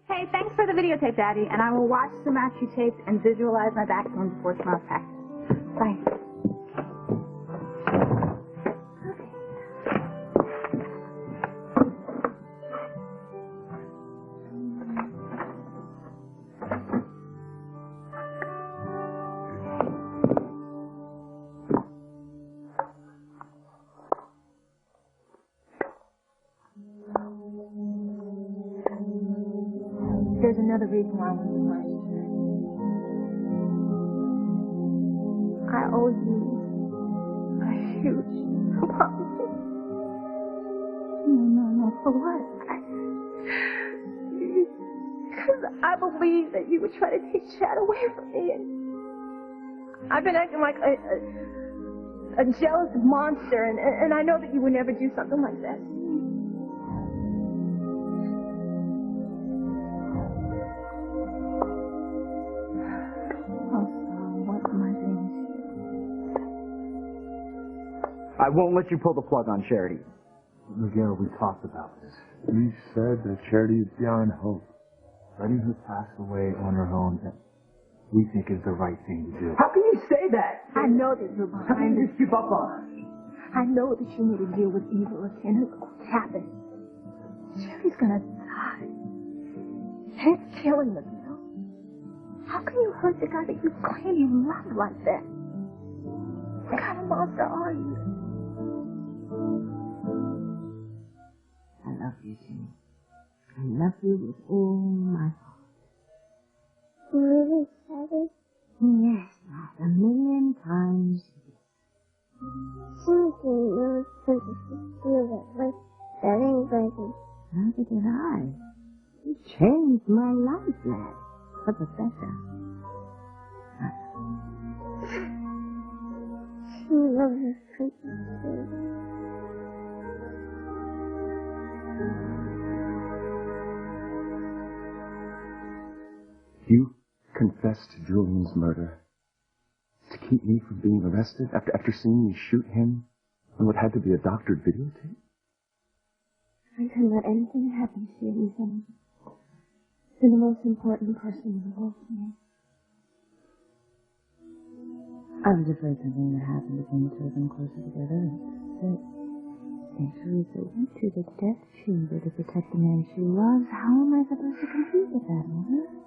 Hey, thanks for the videotape, Daddy, and I will watch the match you taped and visualize my backbone before tomorrow's practice. Bye. There's another reason why I want to be my sister. I owe you a huge apology. No, for what? Because I believe that you would try to take Chad away from me, and I've been acting like a jealous monster, and I know that you would never do something like that. I won't let you pull the plug on Charity. Miguel, we talked about this. We said that Charity is beyond hope. Letting her pass away on her own, we think is the right thing to do. How can you say that? I know that you're How can behind you it. just give up on her? I know that you need to deal with evil again. Look what's happened. Charity's gonna die. And it's killing them, you know? How can you hurt the guy that you claim you love like that? What kind of monster are you? I love you, Jimmy. I love you with all my heart. Really, Daddy? Yes, Dad, 1,000,000 times. Since you know feel that way, that ain't breaking. Neither did I. You changed my life, lad. For the better. She loves us too. You confessed to Julian's murder to keep me from being arrested after seeing me shoot him on what had to be a doctored videotape? I couldn't let anything happen to you, Ethan. You're the most important person in the world to me. I was afraid something would happen to bring the two of them closer together. But St. Teresa went to the death chamber to protect the man she loves. How am I supposed to compete with that, Mother?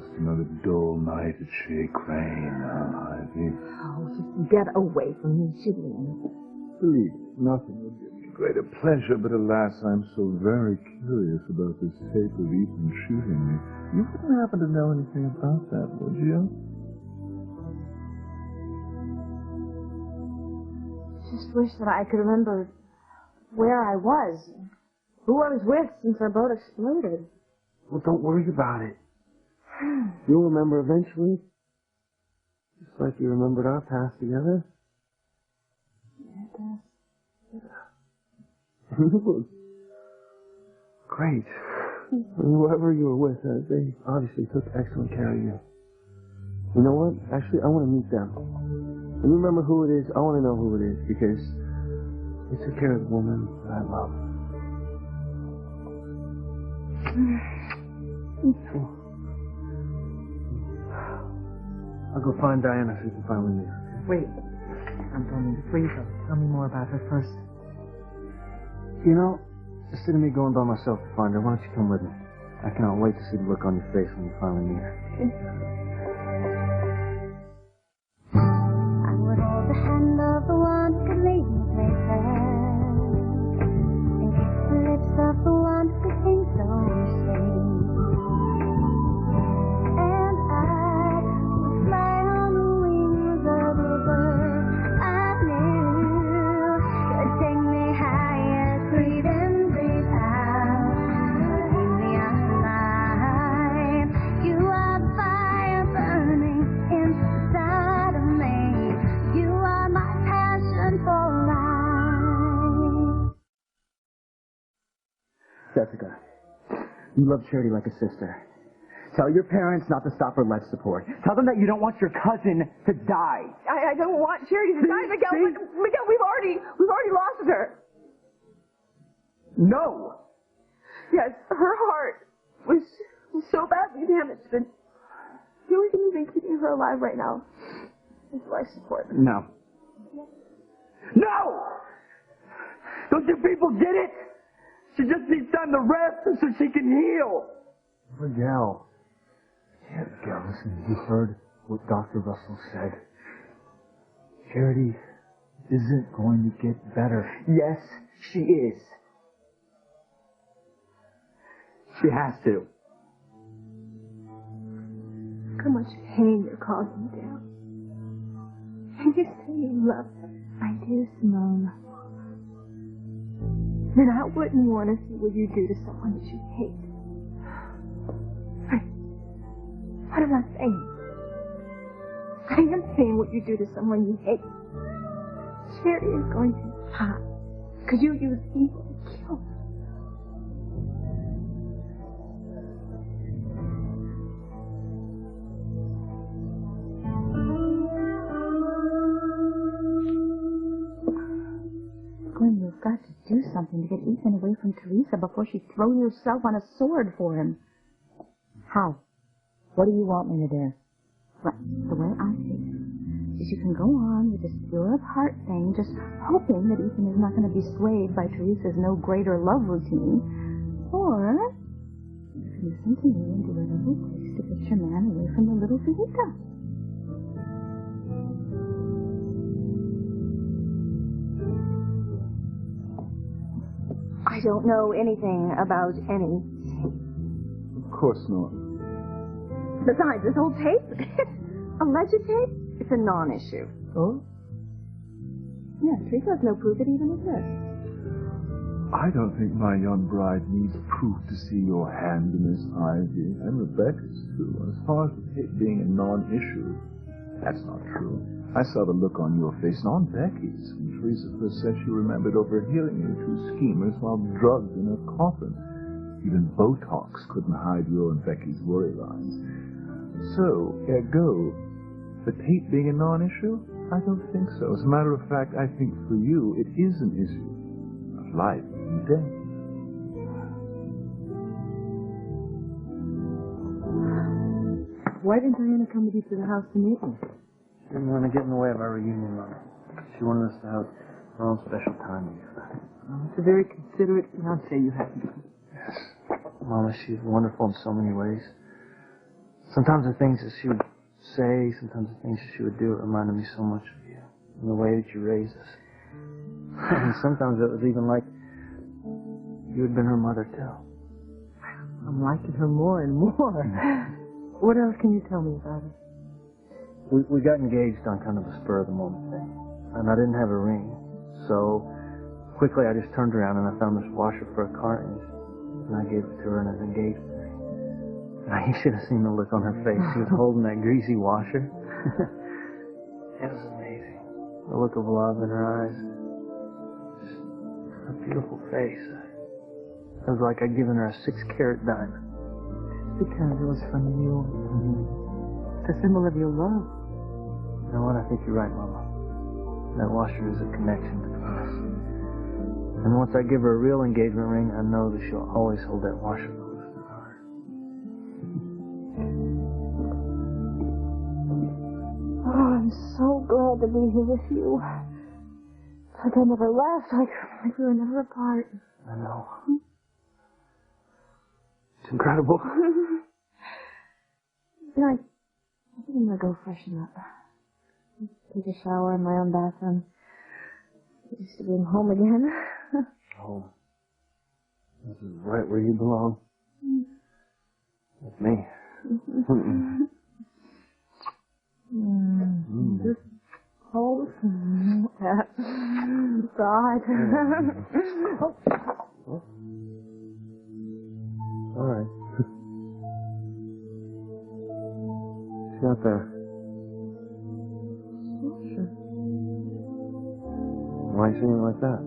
Just another dull night at Shea Crane, Ivy. Oh, just get away from me, Julian. Believe me, nothing would give me greater pleasure, but alas, I'm so very curious about this tape of Ethan shooting me. You wouldn't happen to know anything about that, would you? Just wish that I could remember where I was, who I was with since our boat exploded. Well, don't worry about it. You'll remember eventually. Just like you remembered our past together. Great. Whoever you were with, they obviously took excellent care of you. You know what? Actually, I want to meet them. And you remember who it is? I want to know who it is, because they took care of the woman that I love. I'll go find Diana so you can finally meet her. Wait. Anthony, before you go, tell me more about her first. You know, instead of me going by myself to find her, why don't you come with me? I cannot wait to see the look on your face when you finally meet her. I would hold the hand of the one who could lead me places, and kiss the lips of the one who could sing so sweet. And I would fly on the wings of a bird I knew could take me higher, breathe in, breathe out, keep me alive. You are the fire burning inside of me. You are my passion for life. Jessica, you love Charity like a sister. Tell your parents not to stop her life support. Tell them that you don't want your cousin to die. I don't want Charity to die, Miguel. See? Miguel, we've already lost her. No! Yes, her heart was so badly damaged that the only thing that's keeping her alive right now is life support. No. No! Those two people did it! She just needs time to rest so she can heal. Miguel. Yeah, Miguel, listen, you heard what Dr. Russell said. Charity isn't going to get better. Yes, she is. She has to. Look how much pain you're causing, Dale. And you say you love her. I do, Simone. Then I wouldn't want to see what you do to someone that you hate. What am I saying? I am saying what you do to someone you hate. Charity is going to die because you use evil to kill her. Gwen, you've got to do something to get Ethan away from Teresa before she throws herself on a sword for him. How? What do you want me to do? Well, the way I see it is you can go on with this pure of heart thing, just hoping that Ethan is not going to be swayed by Teresa's no greater love routine. Or you can listen to me and do whatever it takes to get your man away from the little Vita. I don't know anything about any tape. Of course not. Besides, this whole tape, alleged tape, it's a non-issue. Oh? Yeah, Teresa has no proof it even exists. I don't think my young bride needs proof to see your hand in this, Ivy. And Rebecca's too. As far as the tape being a non-issue, that's not true. I saw the look on your face, and on Becky's, when Teresa first said she remembered overhearing you two schemers while drugged in a coffin. Even Botox couldn't hide your and Becky's worry lines. So, ergo, the tape being a non-issue? I don't think so. As a matter of fact, I think for you it is an issue of life and death. Why didn't Diana come with you to the house to meet me? She didn't want to get in the way of our reunion, Mama. She wanted us to have our own special time together. It's a very considerate fiancé you have. Yes. Mama, she's wonderful in so many ways. Sometimes the things that she would say, sometimes the things that she would do, it reminded me so much of you. And the way that you raised us. And sometimes it was even like you had been her mother, too. I'm liking her more and more. What else can you tell me about her? We got engaged on kind of a spur of the moment thing. And I didn't have a ring. So quickly I just turned around and I found this washer for a car engine. And I gave it to her as an engagement ring. Now, you should have seen the look on her face. She was holding that greasy washer. It was amazing. The look of love in her eyes. Just a beautiful face. It was like I'd given her a 6-carat diamond. Because it was from you. It's a symbol of your love. You know what? I think you're right, Mama. That washer is a connection between us. And once I give her a real engagement ring, I know that she'll always hold that washer close to her heart. Oh, I'm so glad to be here with you. It's like I never left, like we were never apart. I know. It's incredible. I think I'm gonna go freshen up. Take a shower in my own bathroom. Used to being home again. Home. This is right where you belong. With me. Just hold that. God. All right. She's out there. Why are you saying it like that?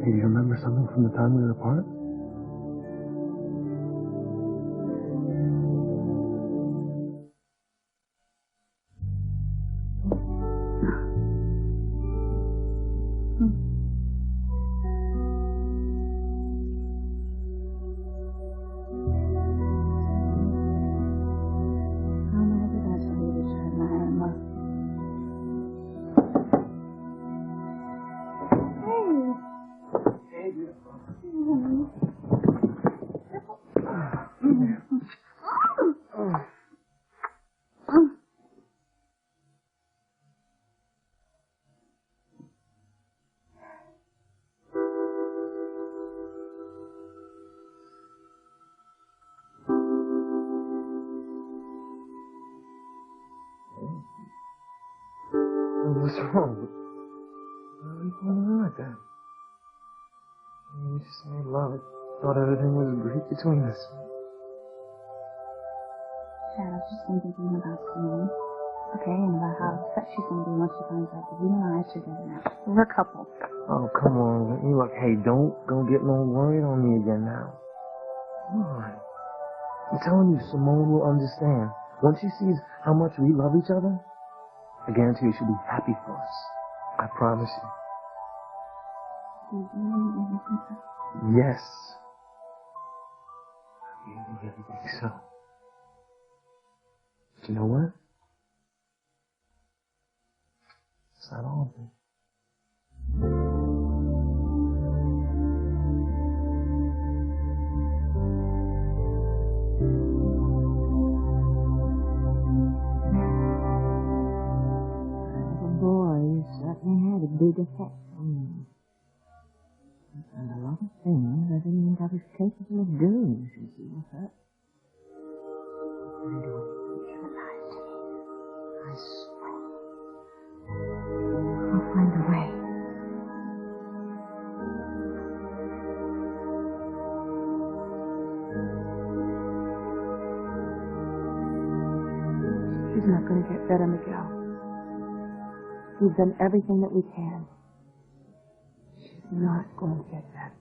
Hey, do you remember something from the time we were apart? What's wrong? Why are you going on like that? You just made love. I thought everything was great between us. Chad, I've just been thinking about Simone. Okay, and about how upset she's going to be once she finds out that you and I are together now. We're a couple. Oh, come on. Look, hey, don't get no worried on me again now. Come on. I'm telling you, Simone will understand. Once she sees how much we love each other, I guarantee you she'll be happy for us. I promise you. Do you really think so? Yes. I really think so. But you know what? It's not all of it. As a boy, you certainly had a big effect on me. And a lot of things I didn't think I was capable of doing since you were hurt. And when you realized it, I swear, I'll find a way. She's not going to get better, Miguel. We've done everything that we can. She's not going to get better.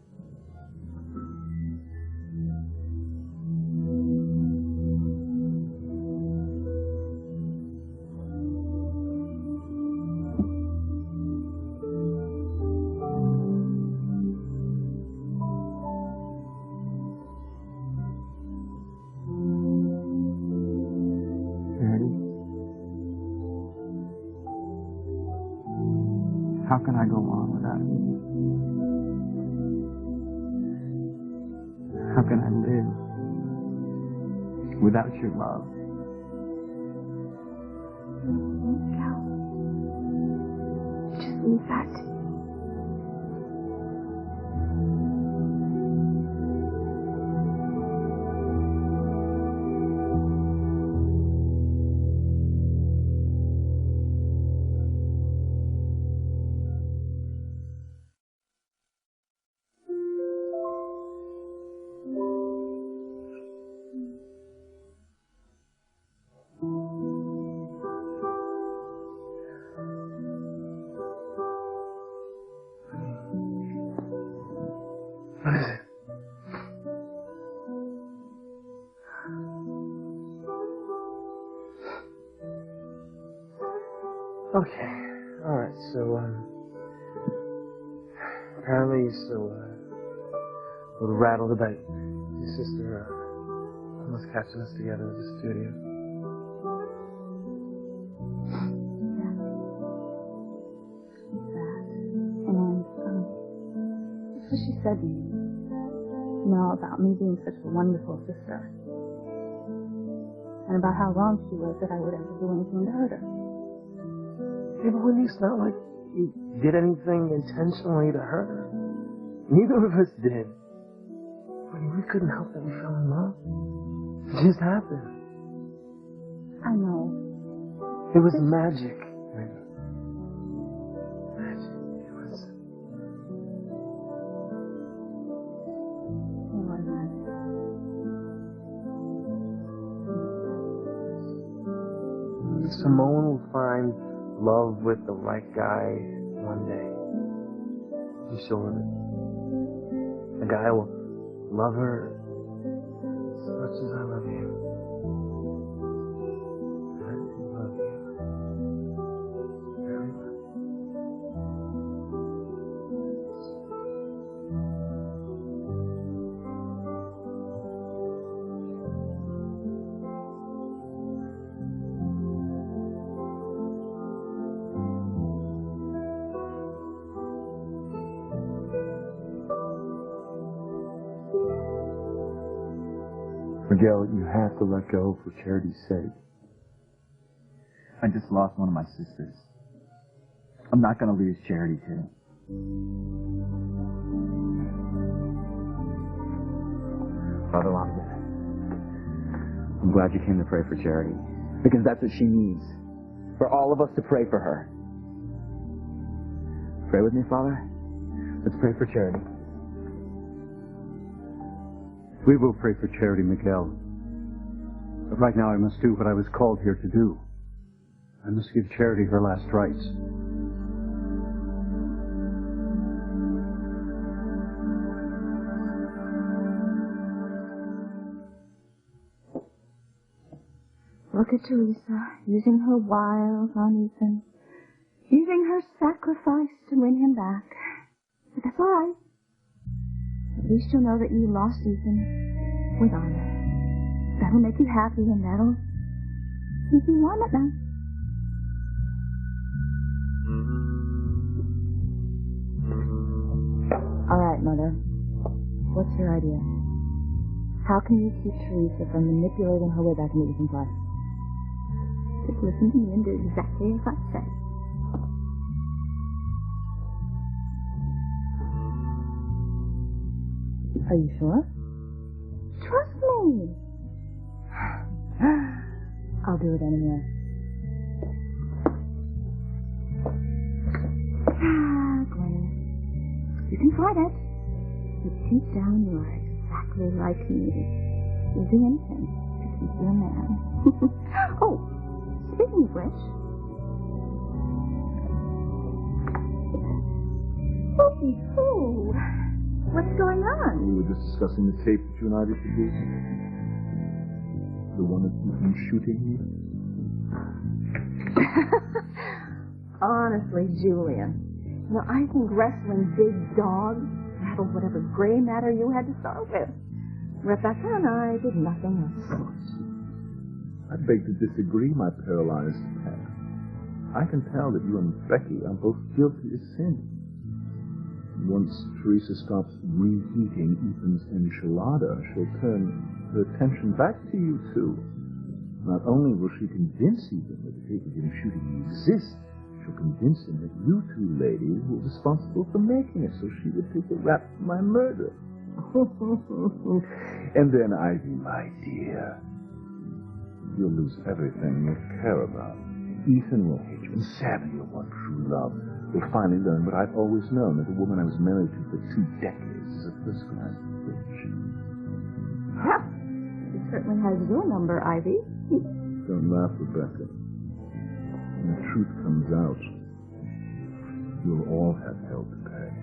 How can I go on without you? How can I live without your love? Miguel, just leave that to me. What is it? Okay. Alright, so, apparently you still, a little rattled about your sister, almost catching us together at the studio. And that's what she said to me. You know, about me being such a wonderful sister. And about how wrong she was that I would ever do anything to hurt her. Hey, but Wendy, it's not like you did anything intentionally to hurt her. Neither of us did. I mean, we couldn't help that we fell in love. It just happened. I know. It was magic. Magic. It was. It was magic. Simone will find love with the right guy one day. I'm sure of it. A guy will love her as much as I love you. I love you. Very much. Miguel, you have to let go for Charity's sake. I just lost one of my sisters. I'm not going to lose Charity, too. Father Lambert, I'm glad you came to pray for Charity. Because that's what she needs. For all of us to pray for her. pray with me, Father? Let's pray for Charity. We will pray for Charity, Miguel. But right now I must do what I was called here to do. I must give Charity her last rites. Look at Teresa, using her wiles on Ethan, using her sacrifice to win him back. But that's all right. At least you'll know that you lost Ethan with honor. That'll make you happy, and that'll make you warm at night. All right, Mother. What's your idea? How can you keep Teresa from manipulating her way back into Ethan's life? Just listen to me and do exactly as I say. Are you sure? Trust me. I'll do it anyway. Glenn, you can try that. But deep down, you are exactly like me. You'll do anything to keep your man. Oh, speaking of which. Oh, what's going on? We were just discussing the tape that you and I produced. The one of Ethan shooting me. Honestly, Julian, I think wrestling big dogs rattled whatever gray matter you had to start with. Rebecca and I did nothing of the sort. I beg to disagree, my paralyzed pet. I can tell that you and Becky are both guilty of sin. Once Teresa stops reheating Ethan's enchilada, she'll turn her attention back to you two. Not only will she convince Ethan that the tape of him shooting you exists, she'll convince him that you two ladies were responsible for making it, so she would take the rap for my murder. And then, Ivy, my dear, you'll lose everything you care about. Ethan will hate you, and Sam, your one true love, will finally learn what I've always known, that the woman I was married to for 2 decades is a first-class bitch. Well, it certainly has your number, Ivy. Don't laugh, Rebecca. When the truth comes out, you'll all have hell to pay.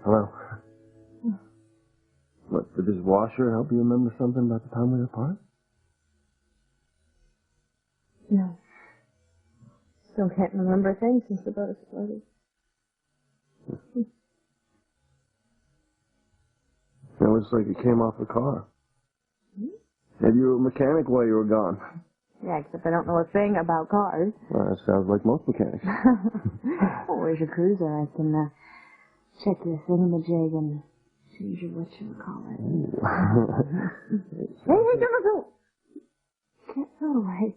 Hello. What, did this washer help you remember something about the time we were apart? No. Still can't remember a thing since the boat exploded. It looks like you came off the car. Maybe you were a mechanic while you were gone. Yeah, except I don't know a thing about cars. Well, that sounds like most mechanics. Well, where's your cruiser? I can check your thingamajig and choose your whatchamacallit. Hey, don't. Can't throw away.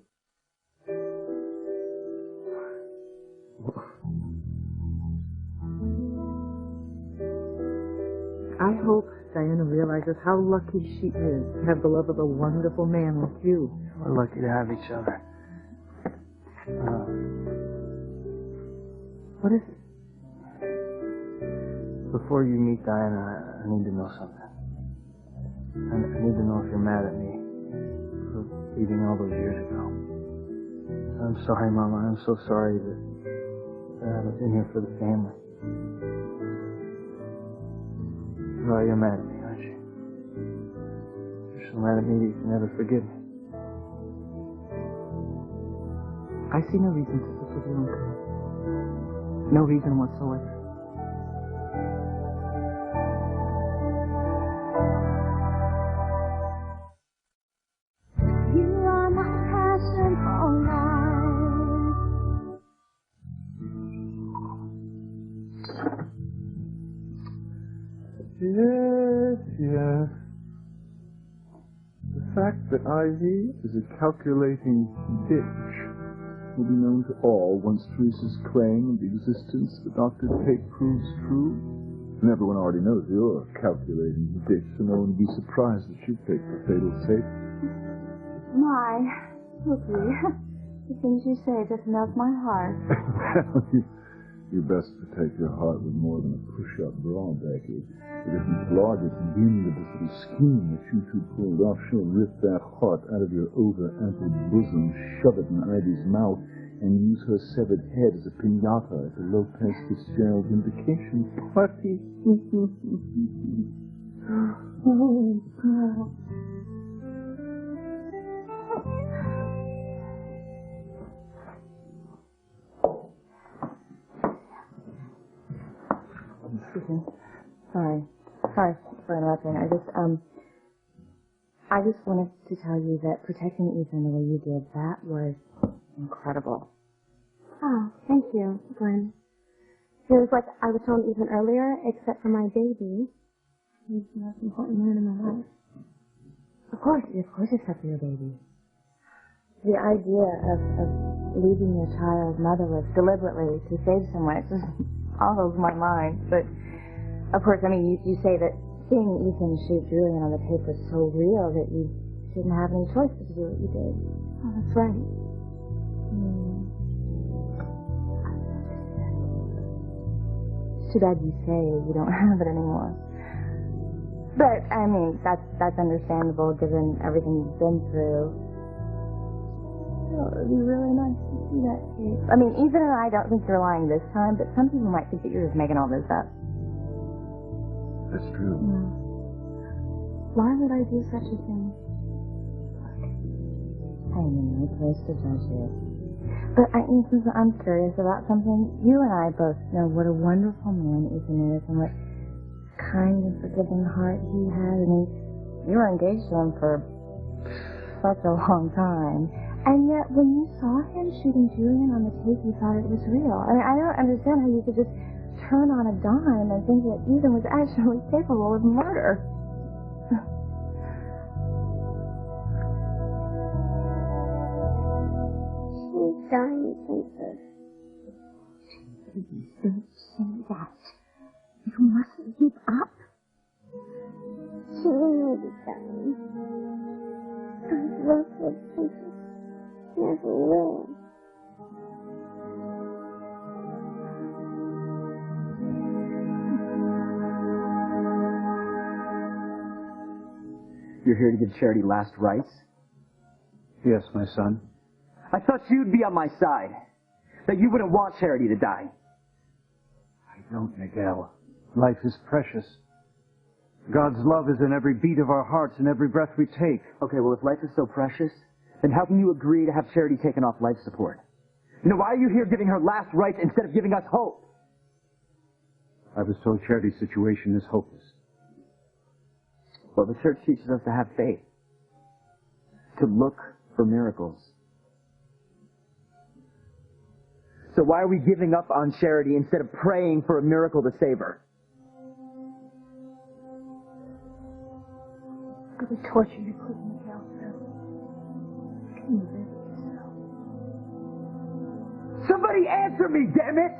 I hope Diana realizes how lucky she is to have the love of a wonderful man like you. We're lucky to have each other. What is it? Before you meet Diana, I need to know something. I need to know if you're mad at me for leaving all those years ago. I'm sorry, Mama. I'm so sorry that I was in here for the family. Well, you're mad at me, aren't you? You're so mad at me that you can never forgive me. I see no reason to stick with you, Uncle. No reason whatsoever. You are my passion for life. Yes. The fact that Ivy is a calculating bitch will be known to all once Teresa's claim of the existence of the Dr. Tape proves true. And everyone already knows you're calculating the ditch, so no one would be surprised that you take the fatal tape. My, Rookie, the things you say just melt my heart. You best protect your heart with more than a push-up bra, Becky. But if Claudia can begin with this little scheme that you two pulled off, she'll rip that heart out of your over-ample bosom, shove it in Ivy's mouth, and use her severed head as a piñata at the Lopez Fitzgerald invocation party. Oh, God. Excuse me. Sorry for interrupting. I just wanted to tell you that protecting Ethan the way you did, that was incredible. Oh, thank you, Glenn. It was like I was telling Ethan earlier, except for my baby. He's the most important man in my life. Of course, except for your baby. The idea of leaving your child motherless deliberately to save someone, it just boggles my mind. But, of course, I mean, you say that seeing Ethan shoot Julian on the tape was so real that you didn't have any choice but to do what you did. Oh, that's right. It's too bad you say you don't have it anymore. But, I mean, that's understandable given everything you've been through. Oh, it would be really nice to see that tape. I mean, Ethan and I don't think you're lying this time, but some people might think that you're just making all this up. That's true. Why would I do such a thing? I'm in no place to judge you. But Ethan, I'm curious about something. You and I both know what a wonderful man Ethan is and what kind and forgiving heart he has. I mean, you were engaged to him for such a long time. And yet, when you saw him shooting Julian on the tape, you thought it was real. I mean, I don't understand how you could just turn on a dime and think that Ethan was actually capable of murder. She's dying, Princess. Please don't say that. You mustn't give up. She will be dying. I've loved her, Princess. Never will. You're here to give Charity last rites? Yes, my son. I thought you'd be on my side. That you wouldn't want Charity to die. I don't, Miguel. Life is precious. God's love is in every beat of our hearts and every breath we take. Okay, well, if life is so precious, then how can you agree to have Charity taken off life support? You know, why are you here giving her last rites instead of giving us hope? I was told Charity's situation is hopeless. Well, the church teaches us to have faith. To look for miracles. So why are we giving up on Charity instead of praying for a miracle to save her? For the torture you put Miguel through. Can you live with yourself? Somebody answer me, damn it!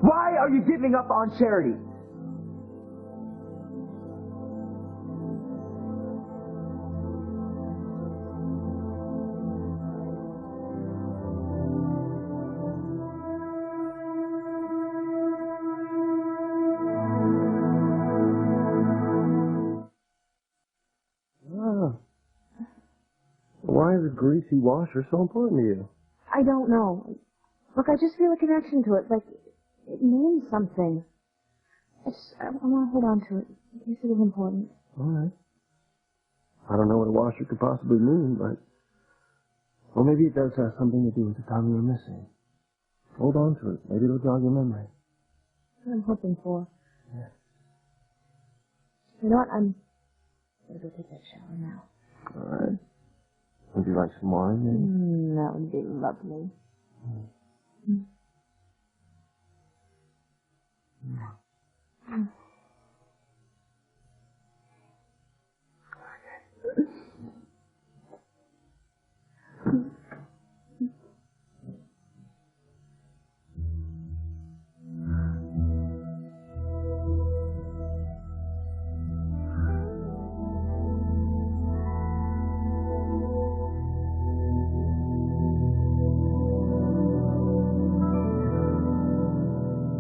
Why are you giving up on Charity? Why is a greasy washer so important to you? I don't know. Look, I just feel a connection to it. Like, it means something. I want to hold on to it in case it is important. All right. I don't know what a washer could possibly mean, but... Well, maybe it does have something to do with the time you were missing. Hold on to it. Maybe it'll jog your memory. That's what I'm hoping for. Yeah. You know what? I'm going to go take that shower now. All right. Would you like some wine, maybe? That would be lovely.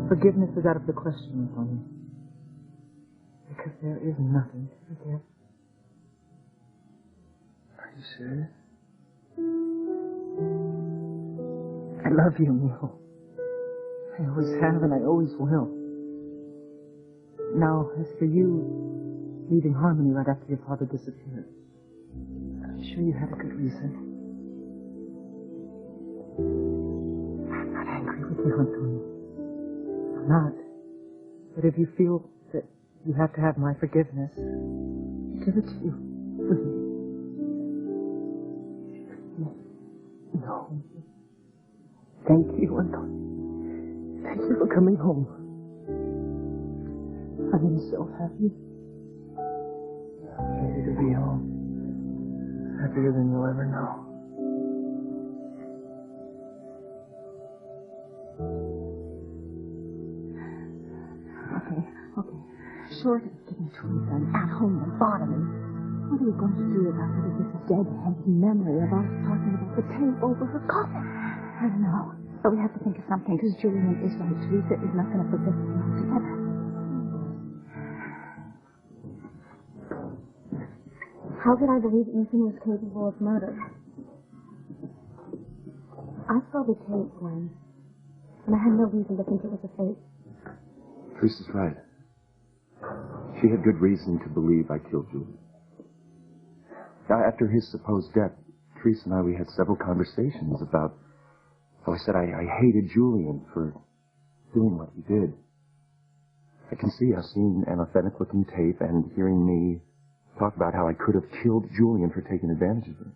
Forgiveness is out of the question for me. Because there is nothing to forgive. Are you serious? I love you, Mijo. I always have and I always will. Now, as for you leaving Harmony right after your father disappeared, I'm sure you had a good reason. I'm not angry with you, Antonio. I'm not. But if you feel that you have to have my forgiveness, give it to you. With me. No. Thank you, Antonio. Thank you for coming home. I'm so happy. Happy to be home. Happier than you'll ever know. Okay. Short of getting Teresa an at-home lobotomy, what are you going to do about Lisa's dead-handed memory of us talking about the tape over her coffin? I don't know. But we have to think of something, because Julian is right. Teresa is not going to forget them altogether. How could I believe Ethan was capable of murder? I saw the tape, Glenn, and I had no reason to think it was a fake. Teresa's right. She had good reason to believe I killed Julian. After his supposed death, Teresa and we had several conversations about how I said I hated Julian for doing what he did. I can see how seeing an authentic-looking tape and hearing me talk about how I could have killed Julian for taking advantage of her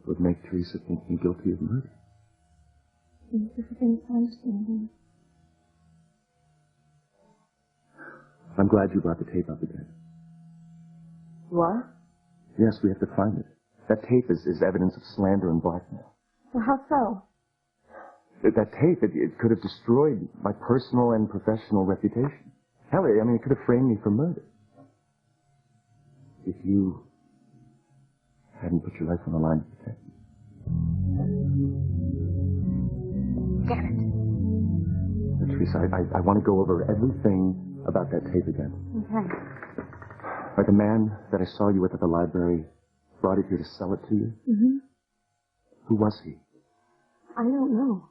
would make Teresa think me guilty of murder. Thank you for being so understanding. I'm glad you brought the tape up again. You are? Yes, we have to find it. That tape is evidence of slander and blackmail. Well, how so? That tape, it could have destroyed my personal and professional reputation. Hell, I mean, it could have framed me for murder. If you hadn't put your life on the line to protect me. Damn it. But Teresa, I want to go over everything about that tape again. Okay. Like the man that I saw you with at the library brought it here to sell it to you? Mm-hmm. Who was he? I don't know.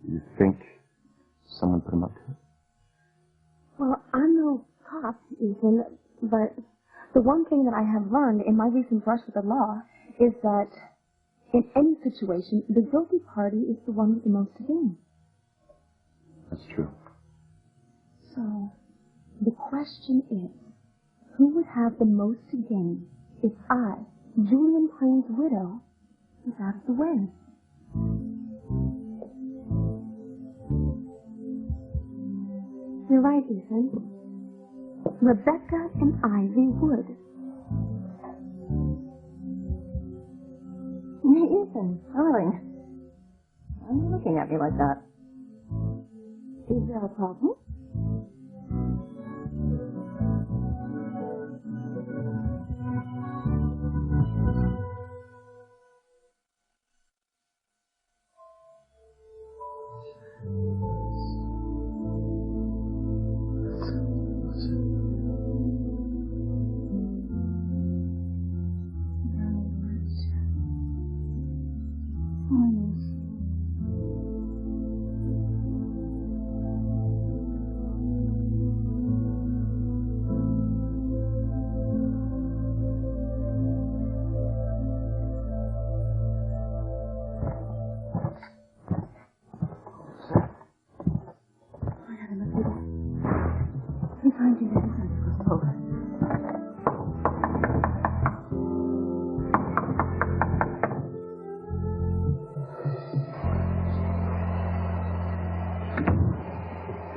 You think someone put him up to it? Well, I'm no cop, Ethan, but the one thing that I have learned in my recent brush with the law is that in any situation, the guilty party is the one with the most to gain. That's true. So, the question is, who would have the most to gain if I, Julian Plain's widow, was out of the way? You're right, Ethan. Rebecca and Ivy would. Hey, Ethan, darling. Why are you looking at me like that? Is there a problem?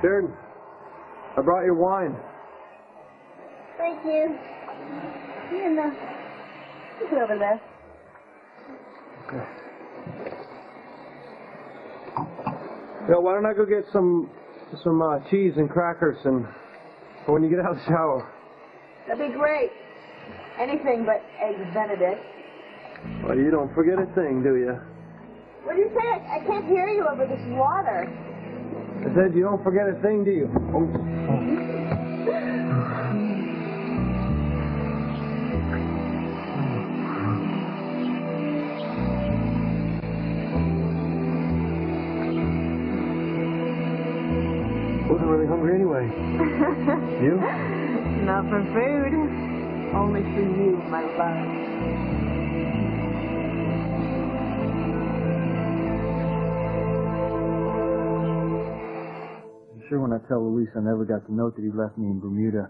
Sharon, I brought your wine. Thank you. Here, no. Keep it over there. Okay. Yo, why don't I go get some cheese and crackers and when you get out of the shower? That'd be great. Anything but Eggs Benedict. Well, you don't forget a thing, do you? What do you say? I can't hear you over this water. I said you don't forget a thing, do you? Wasn't really hungry anyway. You? Not for food. Only for you, my love. I'm sure when I tell Luis I never got the note that he left me in Bermuda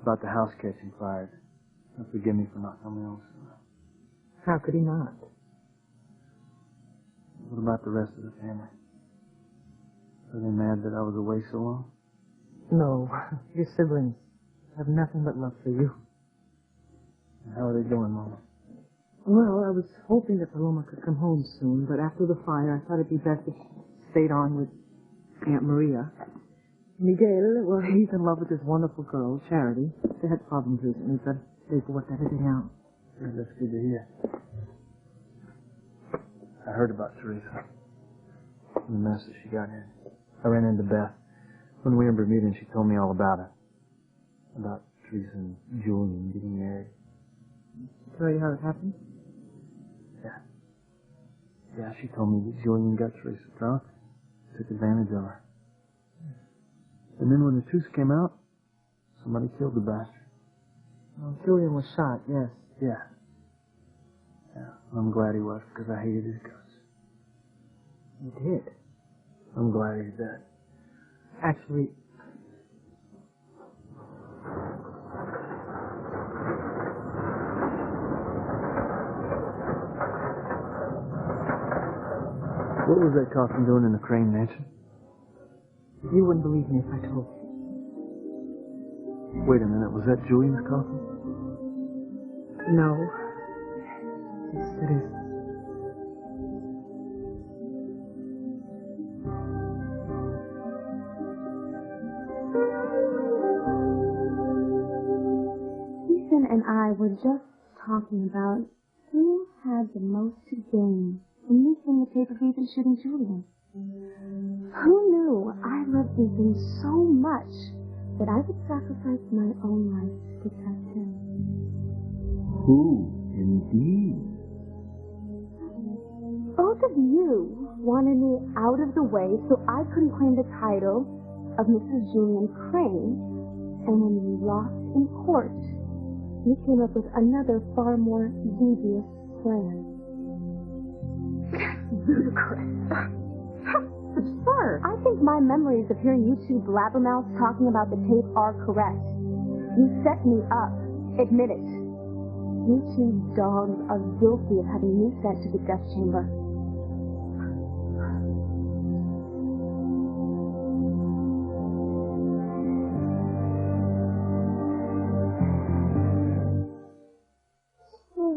about the house catching fires, he'll forgive me for not telling me else. How could he not? What about the rest of the family? Are they mad that I was away so long? No, your siblings have nothing but love for you. How are they doing, Mama? Well, I was hoping that Paloma could come home soon, but after the fire, I thought it'd be best if she stayed on with Aunt Maria. Miguel, well, he's in love with this wonderful girl, Charity. They had problems recently, but they've worked everything out. Sure, that's good to hear. I heard about Teresa. The mess that she got in. I ran into Beth when we were in Bermuda, and she told me all about it. About Teresa and Julian getting married. Tell you how it happened? Yeah, she told me that Julian got Teresa drunk, took advantage of her. And then when the truth came out, somebody killed the bastard. Well, Julian was shot, yes. Yeah. I'm glad he was, because I hated his guts. You did. I'm glad he's dead. Actually, What was that coffin doing in the Crane Mansion? you wouldn't believe me if I told you. Wait a minute, was that Julian's coffin? No. Yes, it is. Ethan and I were just talking about who had the most to gain from leaking the pay-per-views and shooting Julian. Who knew I loved Ethan so much that I would sacrifice my own life to protect him? Who, indeed? Both of you wanted me out of the way so I couldn't claim the title of Mrs. Julian Crane, and when you lost in court, you came up with another far more devious plan. Ludicrous. Absurd. I think my memories of hearing you two blabbermouths talking about the tape are correct. You set me up. Admit it. You two dogs are guilty of having me sent to the death chamber.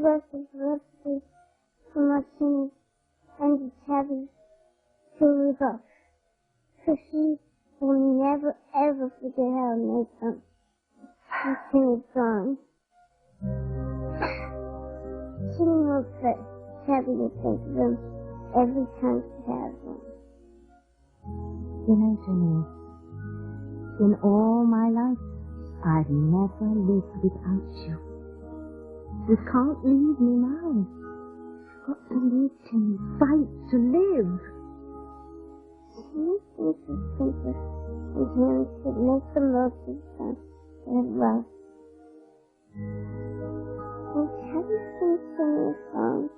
Versus recipe for Martini and Tabby to rebuff. So she will never ever forget how to make them. Martini gone. She knows that Tabby will think of them every time she has one. You know, Jimmy, in all my life, I've never lived without you. You can't leave me now. You've got to live, Jimmy. Fight to live. She thinks it's simple, and him should make the most of them and love. And Tabby sings to me a song.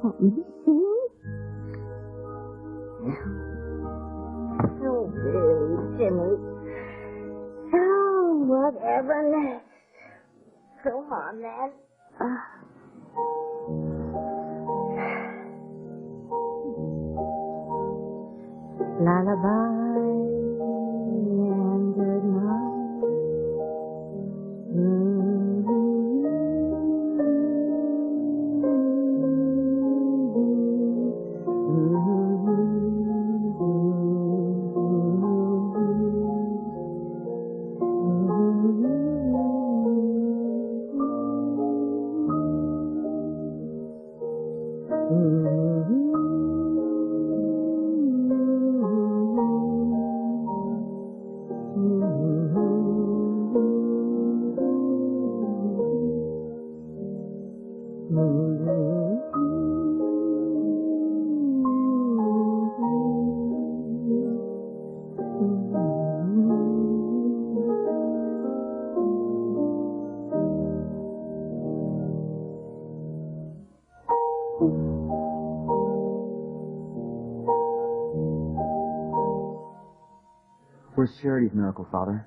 Want me to sing? Oh, really, Jimmy. Oh, whatever next. Go on, then. Lullaby and good night. Where's Charity's miracle, Father?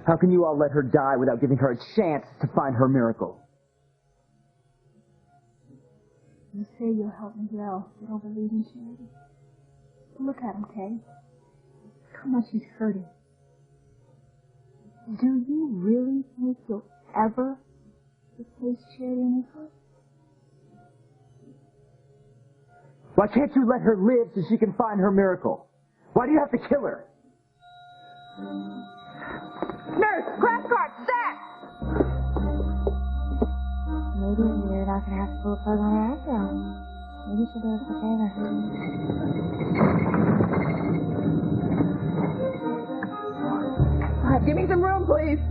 How can you all let her die without giving her a chance to find her miracle? You say you'll help Miguel get over losing Charity. Look at him, Kay. How much he's hurting. Do you really think you'll ever replace Charity in his heart? Why can't you let her live so she can find her miracle? Why do you have to kill her? Nurse! Crash cart! Stat! Maybe you're not going to have to pull a plug on her after all. Maybe she'll do us a favor. All right, give me some room, please.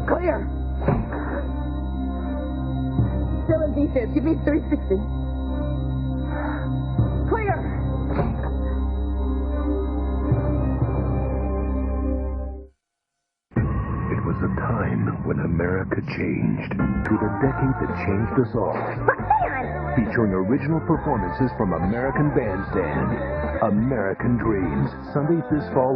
Clear. Still in defense. Give me 360. Clear. It was a time when America changed. To the decade that changed us all. Featuring original performances from American Bandstand. American Dreams. Sundays this fall.